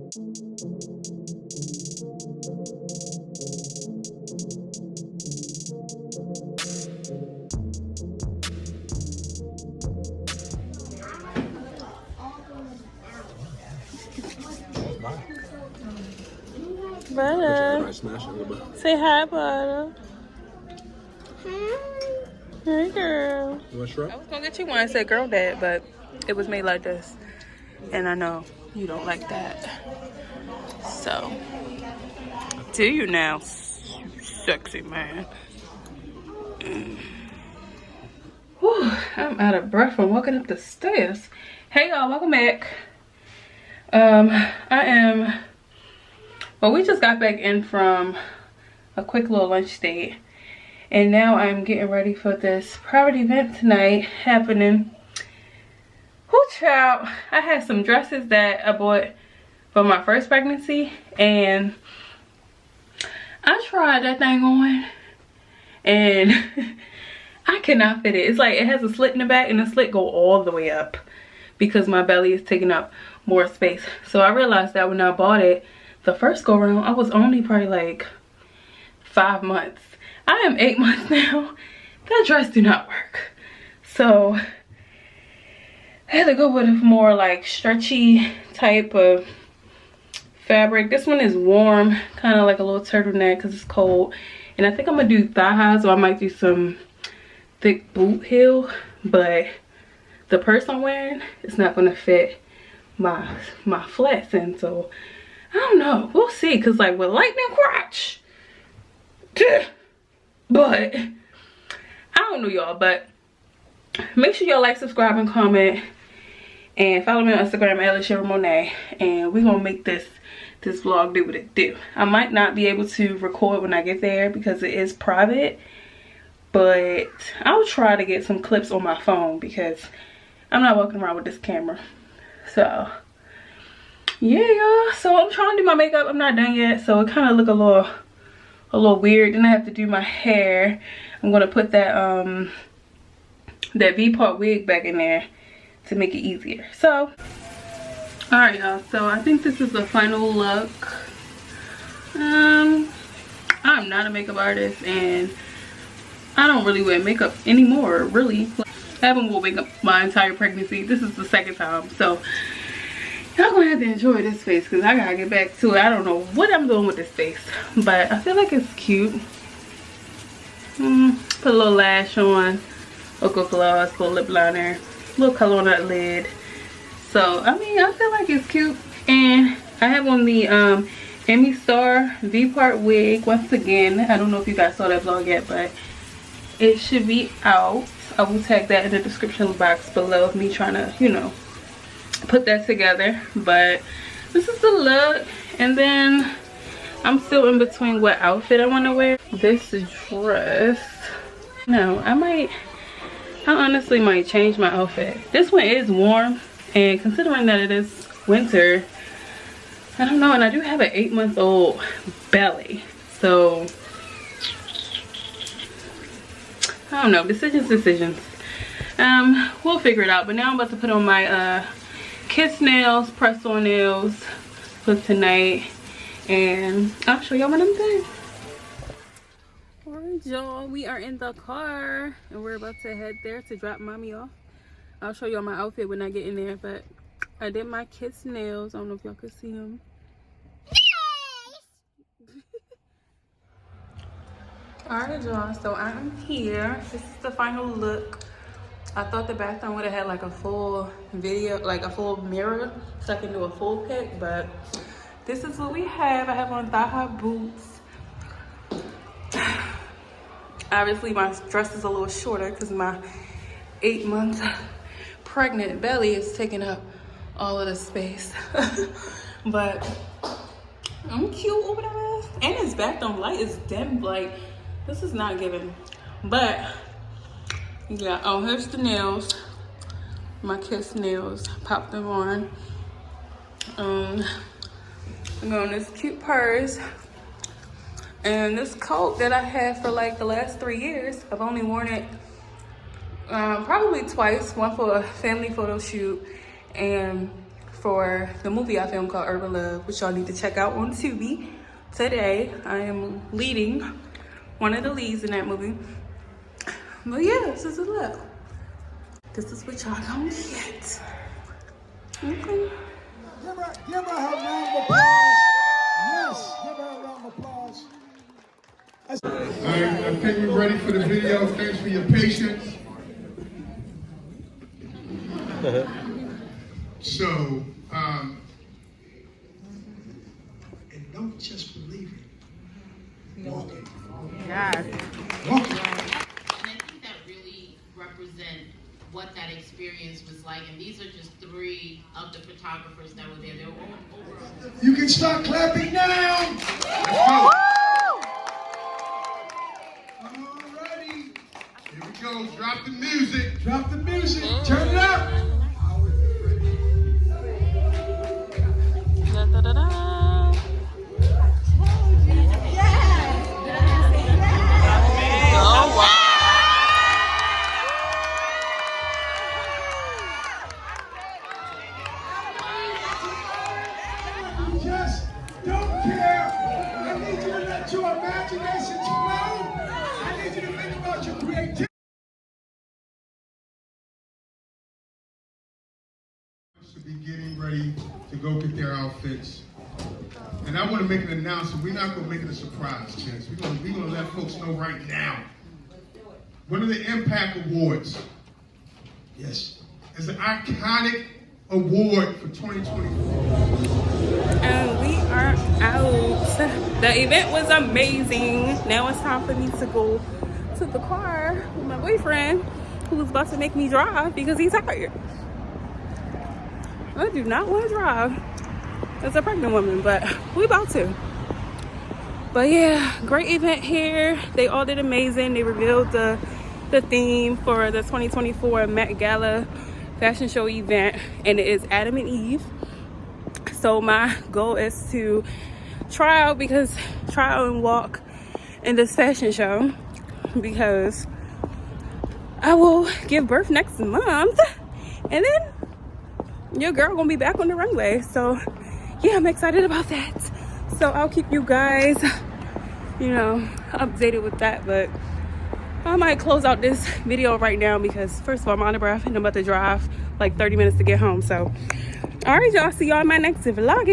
Butter. Say hi, Butter. Hi. Hey, girl. You want shrimp? I was gonna get you one. I said girl dad, but it was made like this. And I know you don't like that. So, do you now, sexy man? Whew, I'm out of breath from walking up the stairs. Hey y'all, welcome back. Well, we just got back in from a quick little lunch date. And now I'm getting ready for this private event tonight happening. Whoo, child. I had some dresses that I bought for my first pregnancy. And I tried that thing on. And I cannot fit it. It's like it has a slit in the back and the slit go all the way up. Because my belly is taking up more space. So I realized that when I bought it the first go around, I was only probably like 5 months. I am 8 months now. That dress do not work. So I had to go with a more like stretchy type of fabric. This one is warm, kind of like a little turtleneck because it's cold. And I think I'm gonna do thigh highs, or I might do some thick boot heel, but the purse I'm wearing is not gonna fit my flats in. So I don't know, we'll see, because like with lightning crotch, but I don't know y'all. But make sure y'all like, subscribe, and comment, and follow me on Instagram at LaShiraMonet, and we're gonna make this vlog do what it do. I might not be able to record when I get there because it is private, but I'll try to get some clips on my phone because I'm not walking around with this camera. So yeah, y'all. So I'm trying to do my makeup. I'm not done yet, so it kind of look a little weird. Then I have to do my hair. I'm gonna put that that V-part wig back in there to make it easier. So all right, y'all. So I think this is the final look. I'm not a makeup artist, and I don't really wear makeup anymore, really. I haven't worn makeup my entire pregnancy. This is the second time, so y'all gonna have to enjoy this face because I gotta get back to it. I don't know what I'm doing with this face, but I feel like it's cute. Put a little lash on, a good gloss, a little lip liner, a little color on that lid. So I mean, I feel like it's cute. And I have on the Emmy Star V-part wig once again. I don't know if you guys saw that vlog yet, but it should be out. I will tag that in the description box below of me trying to, you know, put that together. But this is the look. And then I'm still in between what outfit I want to wear. This dress, no, I honestly might change my outfit. This one is warm, and considering that it is winter, I don't know. And I do have an 8-month-old belly, so I don't know. Decisions. We'll figure it out. But now I'm about to put on my kiss nails, press on nails for tonight, and I'll show y'all what I'm doing. Alright, y'all, we are in the car and we're about to head there to drop mommy off. I'll show y'all my outfit when I get in there, but I did my kiss nails. I don't know if y'all could see them. Alright, y'all, so I'm here. This is the final look. I thought the bathroom would have had like a full video, like a full mirror, so I can do a full pic, but this is what we have. I have on thigh-high boots. Obviously my dress is a little shorter because my 8-month pregnant belly is taking up all of the space. But I'm cute over there, and this bathroom light is dim. Like, this is not giving. But yeah, oh, here's the nails, my kiss nails. Pop them on. I'm on this cute purse and this coat that I had for like the last 3 years. I've only worn it probably twice, one for a family photo shoot and for the movie I filmed called Urban Love, which y'all need to check out on Tubi. Today, I am leading one of the leads in that movie. But yeah, this is a look. This is what y'all gonna get. Okay. Give her a round of applause. Yes, give her a round of applause. I think we're ready for the video. Thanks for your patience. So, And don't just believe it. Walk it. Yeah. Walk it. And I think that really represent what that experience was like. And these are just 3 of the photographers that were there. They were over. You can start clapping now. let's go. Alrighty. Here we go. Drop the music. Drop the music. Turn it up. Just don't care. I need you to let your imaginations flow. I need you to think about your creativity. Should be getting ready to go get their outfits. And I want to make an announcement. We're not going to make it a surprise, kids. We're going to let folks know right now. One of the Impact Awards Yes. is an iconic award for 2024. And we are out. The event was amazing. Now it's time for me to go to the car with my boyfriend, who's about to make me drive because he's tired. I do not want to drive as a pregnant woman, but we about to. But yeah, great event here. They all did amazing. They revealed the theme for the 2024 Met Gala fashion show event, and it is Adam and Eve. So my goal is to try out and walk in this fashion show, because I will give birth next month, and then your girl gonna be back on the runway. So yeah, I'm excited about that. So I'll keep you guys, updated with that. But I might close out this video right now because first of all, I'm out of breath and I'm about to drive like 30 minutes to get home. So all right, y'all, see y'all in my next vlog.